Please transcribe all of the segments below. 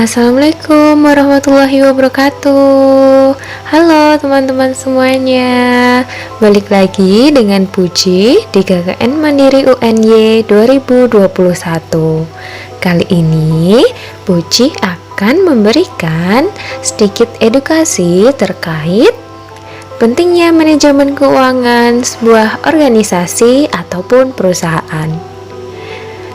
Assalamualaikum warahmatullahi wabarakatuh. Halo teman-teman semuanya, balik lagi dengan Puji di KKN Mandiri UNY 2021. Kali ini Puji akan memberikan sedikit edukasi terkait pentingnya manajemen keuangan sebuah organisasi ataupun perusahaan.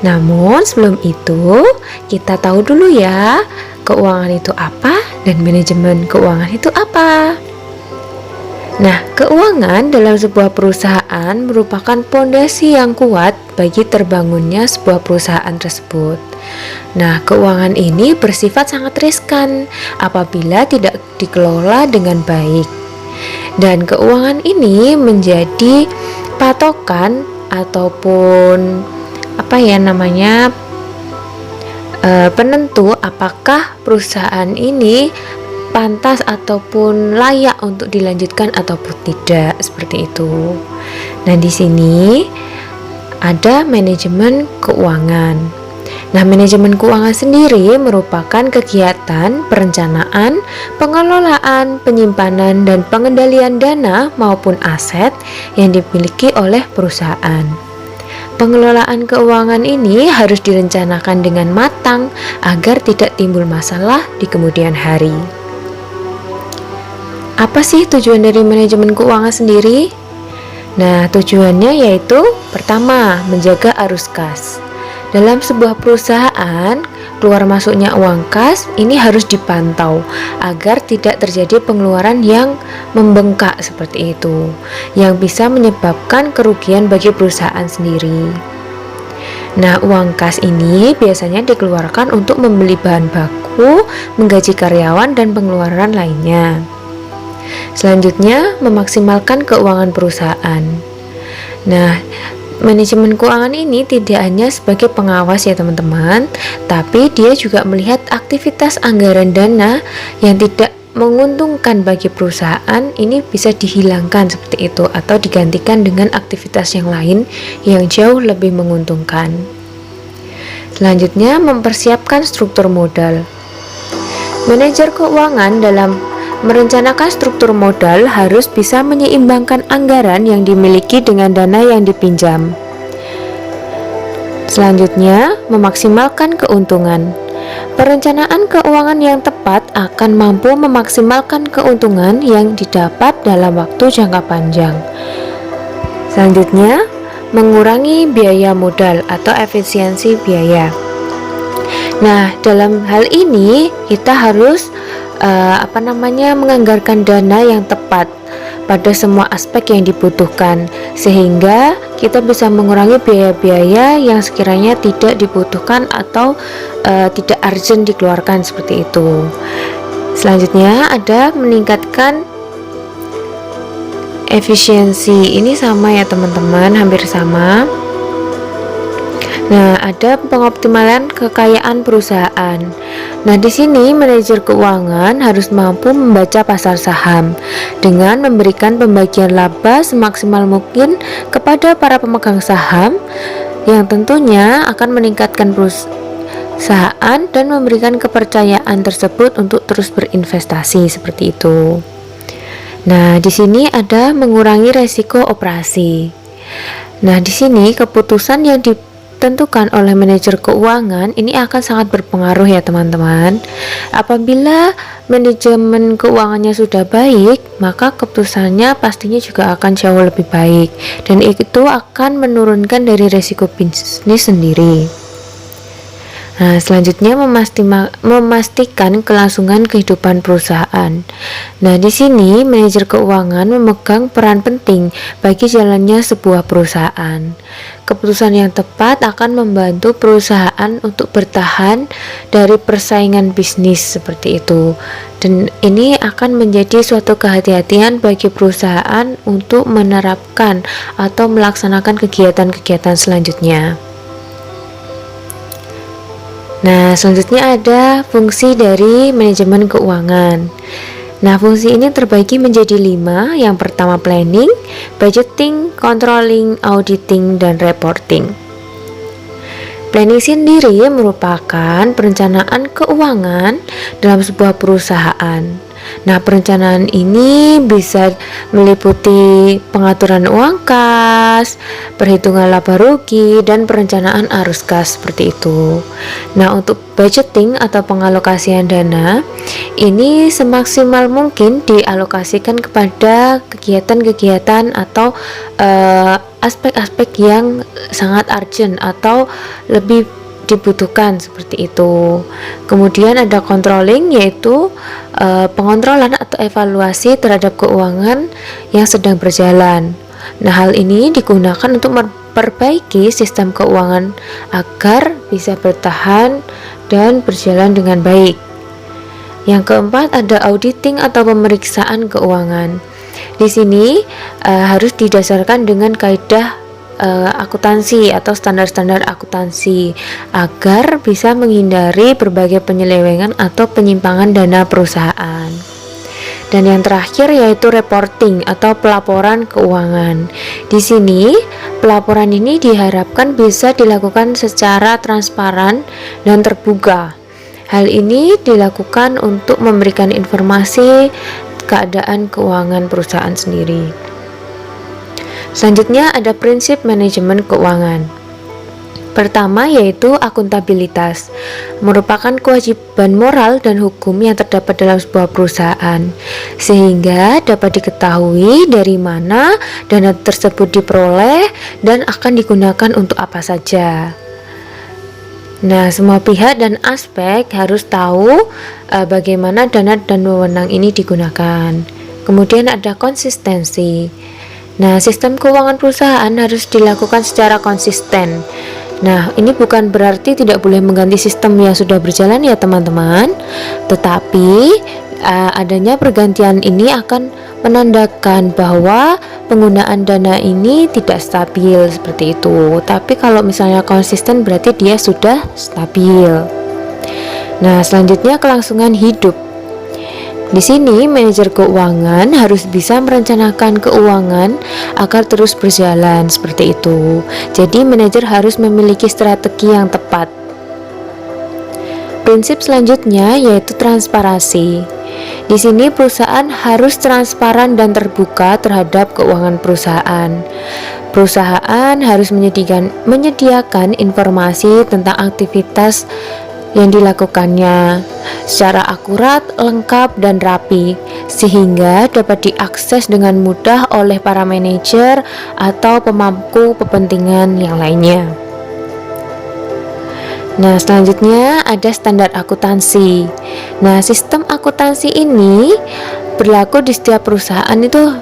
Namun sebelum itu, kita tahu dulu ya, keuangan itu apa dan manajemen keuangan itu apa. Nah, keuangan dalam sebuah perusahaan merupakan pondasi yang kuat bagi terbangunnya sebuah perusahaan tersebut. Nah, keuangan ini bersifat sangat riskan apabila tidak dikelola dengan baik. Dan keuangan ini menjadi patokan ataupun penentu apakah perusahaan ini pantas ataupun layak untuk dilanjutkan ataupun tidak, seperti itu. Nah, di sini ada manajemen keuangan. Nah, manajemen keuangan sendiri merupakan kegiatan perencanaan, pengelolaan, penyimpanan, dan pengendalian dana maupun aset yang dimiliki oleh perusahaan. Pengelolaan keuangan ini harus direncanakan dengan matang agar tidak timbul masalah di kemudian hari. Apa sih tujuan dari manajemen keuangan sendiri? Nah, tujuannya yaitu pertama, menjaga arus kas. Dalam sebuah perusahaan, keluar masuknya uang kas ini harus dipantau agar tidak terjadi pengeluaran yang membengkak seperti itu, yang bisa menyebabkan kerugian bagi perusahaan sendiri. Nah, uang kas ini biasanya dikeluarkan untuk membeli bahan baku, menggaji karyawan, dan pengeluaran lainnya. Selanjutnya, memaksimalkan keuangan perusahaan. Nah, manajemen keuangan ini tidak hanya sebagai pengawas ya teman-teman, tapi dia juga melihat aktivitas anggaran dana yang tidak menguntungkan bagi perusahaan ini bisa dihilangkan seperti itu atau digantikan dengan aktivitas yang lain yang jauh lebih menguntungkan. Selanjutnya, mempersiapkan struktur modal. Manajer keuangan dalam merencanakan struktur modal harus bisa menyeimbangkan anggaran yang dimiliki dengan dana yang dipinjam. Selanjutnya, memaksimalkan keuntungan. Perencanaan keuangan yang tepat akan mampu memaksimalkan keuntungan yang didapat dalam waktu jangka panjang. Selanjutnya, mengurangi biaya modal atau efisiensi biaya. Nah, dalam hal ini kita harus menganggarkan dana yang tepat pada semua aspek yang dibutuhkan, sehingga kita bisa mengurangi biaya-biaya yang sekiranya tidak dibutuhkan atau tidak urgent dikeluarkan seperti itu. Selanjutnya ada meningkatkan efisiensi. Ini sama ya teman-teman, hampir sama. Nah, ada pengoptimalan kekayaan perusahaan. Nah, di sini manajer keuangan harus mampu membaca pasar saham dengan memberikan pembagian laba semaksimal mungkin kepada para pemegang saham yang tentunya akan meningkatkan perusahaan dan memberikan kepercayaan tersebut untuk terus berinvestasi seperti itu. Nah, di sini ada mengurangi resiko operasi. Nah, di sini keputusan yang ditentukan oleh manajer keuangan ini akan sangat berpengaruh ya teman-teman. Apabila manajemen keuangannya sudah baik, maka keputusannya pastinya juga akan jauh lebih baik dan itu akan menurunkan dari resiko bisnis sendiri. Nah, selanjutnya memastikan kelangsungan kehidupan perusahaan. Nah, di sini manajer keuangan memegang peran penting bagi jalannya sebuah perusahaan. Keputusan yang tepat akan membantu perusahaan untuk bertahan dari persaingan bisnis seperti itu. Dan ini akan menjadi suatu kehati-hatian bagi perusahaan untuk menerapkan atau melaksanakan kegiatan-kegiatan selanjutnya. Nah, selanjutnya ada fungsi dari manajemen keuangan. Nah, fungsi ini terbagi menjadi 5. Yang pertama planning, budgeting, controlling, auditing, dan reporting. Planning sendiri merupakan perencanaan keuangan dalam sebuah perusahaan. Nah, perencanaan ini bisa meliputi pengaturan uang kas, perhitungan laba rugi, dan perencanaan arus kas seperti itu. Nah, untuk budgeting atau pengalokasian dana, ini semaksimal mungkin dialokasikan kepada kegiatan-kegiatan atau aspek-aspek yang sangat urgent atau lebih dibutuhkan seperti itu. Kemudian ada controlling, yaitu pengontrolan atau evaluasi terhadap keuangan yang sedang berjalan. Nah, hal ini digunakan untuk memperbaiki sistem keuangan agar bisa bertahan dan berjalan dengan baik. Yang keempat ada auditing atau pemeriksaan keuangan. Di sini harus didasarkan dengan kaidah akuntansi atau standar-standar akuntansi agar bisa menghindari berbagai penyelewengan atau penyimpangan dana perusahaan. Dan yang terakhir yaitu reporting atau pelaporan keuangan. Di sini pelaporan ini diharapkan bisa dilakukan secara transparan dan terbuka. Hal ini dilakukan untuk memberikan informasi keadaan keuangan perusahaan sendiri. Selanjutnya ada prinsip manajemen keuangan. Pertama yaitu akuntabilitas, merupakan kewajiban moral dan hukum yang terdapat dalam sebuah perusahaan, sehingga dapat diketahui dari mana dana tersebut diperoleh dan akan digunakan untuk apa saja. Nah, semua pihak dan aspek harus tahu bagaimana dana dan wewenang ini digunakan. Kemudian ada konsistensi. Nah, sistem keuangan perusahaan harus dilakukan secara konsisten. Nah, ini bukan berarti tidak boleh mengganti sistem yang sudah berjalan ya teman-teman, tetapi adanya pergantian ini akan menandakan bahwa penggunaan dana ini tidak stabil seperti itu. Tapi kalau misalnya konsisten berarti dia sudah stabil. Nah, selanjutnya kelangsungan hidup. Di sini manajer keuangan harus bisa merencanakan keuangan agar terus berjalan seperti itu. Jadi manajer harus memiliki strategi yang tepat. Prinsip selanjutnya yaitu transparansi. Di sini perusahaan harus transparan dan terbuka terhadap keuangan perusahaan. Perusahaan harus menyediakan informasi tentang aktivitas yang dilakukannya secara akurat, lengkap, dan rapi, sehingga dapat diakses dengan mudah oleh para manajer atau pemangku kepentingan yang lainnya. Nah, selanjutnya ada standar akuntansi. Nah, sistem akuntansi ini berlaku di setiap perusahaan itu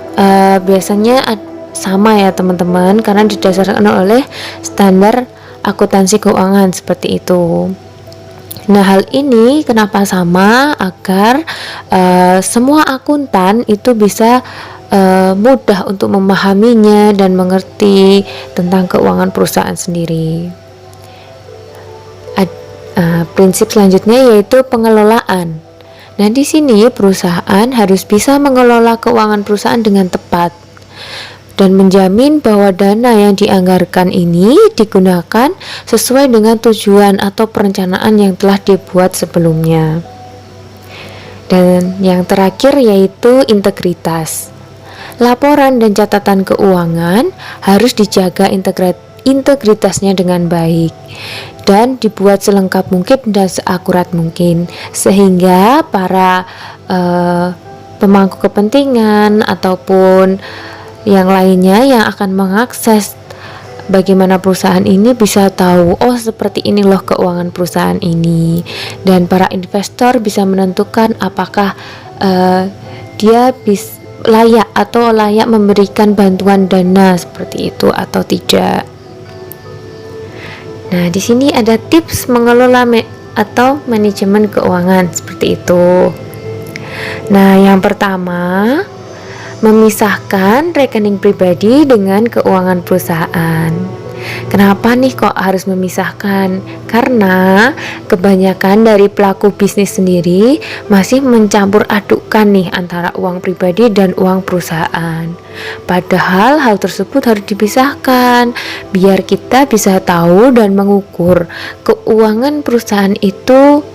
biasanya sama ya teman-teman, karena didasarkan oleh standar akuntansi keuangan seperti itu. Nah, hal ini kenapa sama? Agar semua akuntan itu bisa mudah untuk memahaminya dan mengerti tentang keuangan perusahaan sendiri. Prinsip selanjutnya yaitu pengelolaan. Nah, di sini perusahaan harus bisa mengelola keuangan perusahaan dengan tepat dan menjamin bahwa dana yang dianggarkan ini digunakan sesuai dengan tujuan atau perencanaan yang telah dibuat sebelumnya. Dan yang terakhir yaitu integritas. Laporan dan catatan keuangan harus dijaga integritasnya dengan baik dan dibuat selengkap mungkin dan seakurat mungkin, sehingga para pemangku kepentingan ataupun yang lainnya yang akan mengakses bagaimana perusahaan ini bisa tahu, oh seperti ini loh keuangan perusahaan ini, dan para investor bisa menentukan apakah dia layak memberikan bantuan dana seperti itu atau tidak. Nah, di sini ada tips mengelola atau manajemen keuangan seperti itu. Nah, yang pertama, memisahkan rekening pribadi dengan keuangan perusahaan. Kenapa nih kok harus memisahkan? Karena kebanyakan dari pelaku bisnis sendiri masih mencampur adukkan nih antara uang pribadi dan uang perusahaan. Padahal hal tersebut harus dipisahkan biar kita bisa tahu dan mengukur keuangan perusahaan itu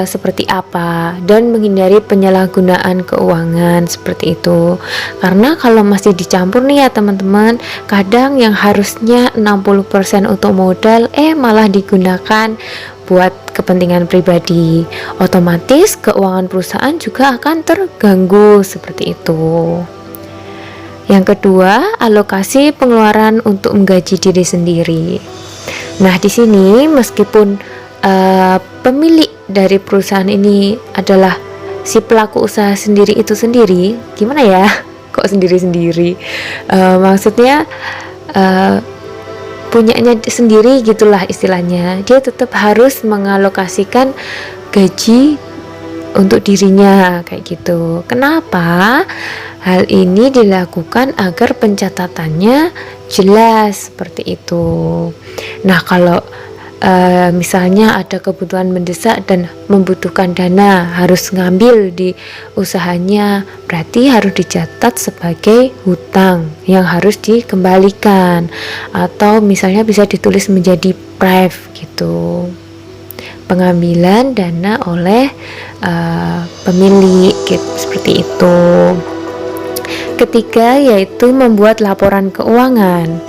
seperti apa dan menghindari penyalahgunaan keuangan seperti itu. Karena kalau masih dicampur nih ya teman-teman, kadang yang harusnya 60% untuk modal malah digunakan buat kepentingan pribadi. Otomatis keuangan perusahaan juga akan terganggu seperti itu. Yang kedua, alokasi pengeluaran untuk menggaji diri sendiri. Nah, di sini meskipun pemilik dari perusahaan ini adalah si pelaku usaha sendiri itu sendiri, gimana ya? Kok sendiri-sendiri? Maksudnya punyanya sendiri gitulah istilahnya. Dia tetap harus mengalokasikan gaji untuk dirinya kayak gitu. Kenapa? Hal ini dilakukan agar pencatatannya jelas seperti itu. Nah, kalau misalnya ada kebutuhan mendesak dan membutuhkan dana harus ngambil di usahanya, berarti harus dicatat sebagai hutang yang harus dikembalikan, atau misalnya bisa ditulis menjadi PREV gitu, pengambilan dana oleh pemilik gitu, seperti itu. Ketiga yaitu membuat laporan keuangan.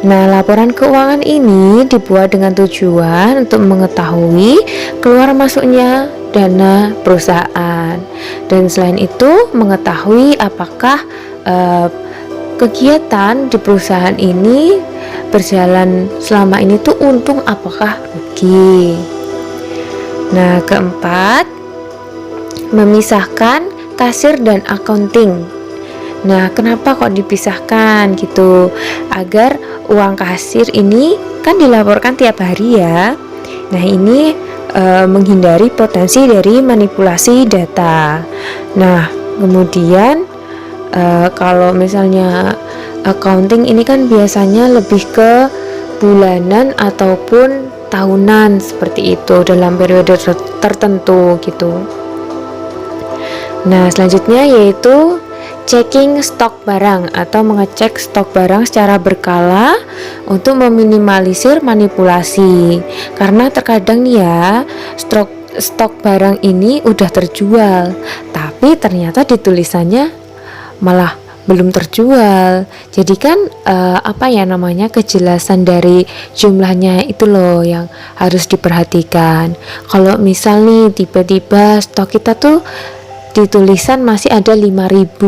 Nah, laporan keuangan ini dibuat dengan tujuan untuk mengetahui keluar masuknya dana perusahaan, dan selain itu mengetahui apakah kegiatan di perusahaan ini berjalan selama ini tuh untung apakah rugi. Nah, keempat, memisahkan kasir dan accounting. Nah, kenapa kok dipisahkan gitu? Agar uang kasir ini kan dilaporkan tiap hari ya. Nah, ini menghindari potensi dari manipulasi data. Nah, kemudian kalau misalnya accounting ini kan biasanya lebih ke bulanan ataupun tahunan seperti itu dalam periode tertentu gitu. Nah, selanjutnya yaitu checking stok barang atau mengecek stok barang secara berkala untuk meminimalisir manipulasi. Karena terkadang nih ya, stok barang ini udah terjual, tapi ternyata di tulisannya malah belum terjual. Jadi kan kejelasan dari jumlahnya itu loh yang harus diperhatikan. Kalau misal nih tiba-tiba stok kita tuh di tulisan masih ada 5.000,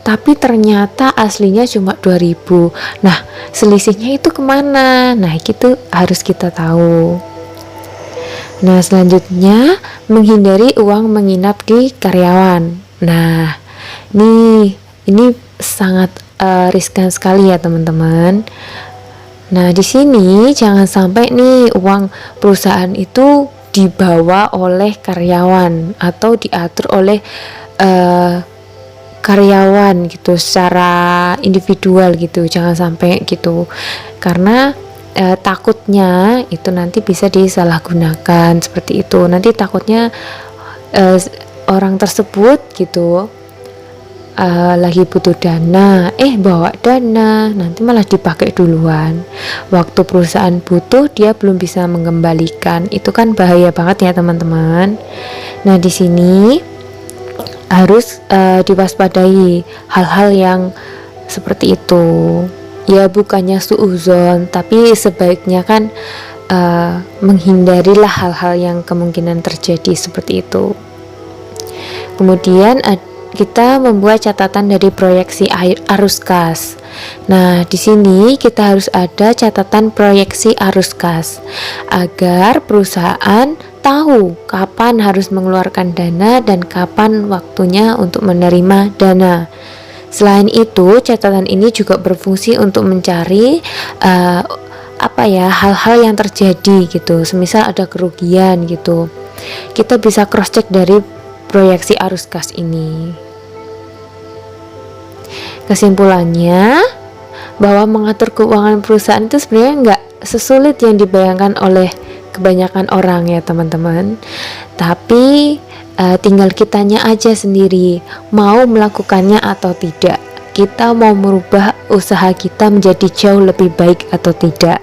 tapi ternyata aslinya cuma 2.000. Nah, selisihnya itu kemana? Nah, itu harus kita tahu. Nah, selanjutnya menghindari uang menginap di karyawan. Nah, ini sangat riskan sekali ya teman-teman. Nah, di sini jangan sampai nih uang perusahaan itu dibawa oleh karyawan atau diatur oleh karyawan gitu secara individual gitu, jangan sampai gitu, karena takutnya itu nanti bisa disalahgunakan seperti itu. Nanti takutnya orang tersebut gitu lagi butuh dana, bawa dana, nanti malah dipakai duluan. Waktu perusahaan butuh dia belum bisa mengembalikan. Itu kan bahaya banget ya teman-teman. Nah, di sini harus diwaspadai hal-hal yang seperti itu. Ya, bukannya suudzon, tapi sebaiknya kan menghindarilah hal-hal yang kemungkinan terjadi seperti itu. Kemudian kita membuat catatan dari proyeksi arus kas. Nah, di sini kita harus ada catatan proyeksi arus kas agar perusahaan tahu kapan harus mengeluarkan dana dan kapan waktunya untuk menerima dana. Selain itu, catatan ini juga berfungsi untuk mencari hal-hal yang terjadi gitu. Semisal ada kerugian gitu, kita bisa cross check dari proyeksi arus kas ini. Kesimpulannya, bahwa mengatur keuangan perusahaan itu sebenarnya nggak sesulit yang dibayangkan oleh kebanyakan orang ya teman-teman. Tapi tinggal kitanya aja sendiri mau melakukannya atau tidak. Kita mau merubah usaha kita menjadi jauh lebih baik atau tidak.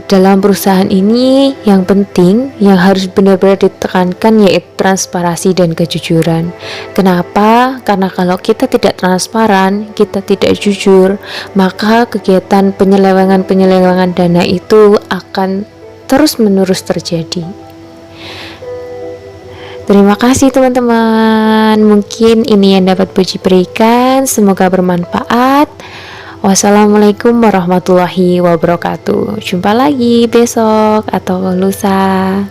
Dalam perusahaan ini yang penting yang harus benar-benar ditekankan yaitu transparansi dan kejujuran. Kenapa? Karena kalau kita tidak transparan, kita tidak jujur, maka kegiatan penyelewengan dana itu akan terus-menerus terjadi. Terima kasih teman-teman. Mungkin ini yang dapat Puji berikan. Semoga bermanfaat. Wassalamualaikum warahmatullahi wabarakatuh. Jumpa lagi besok atau lusa.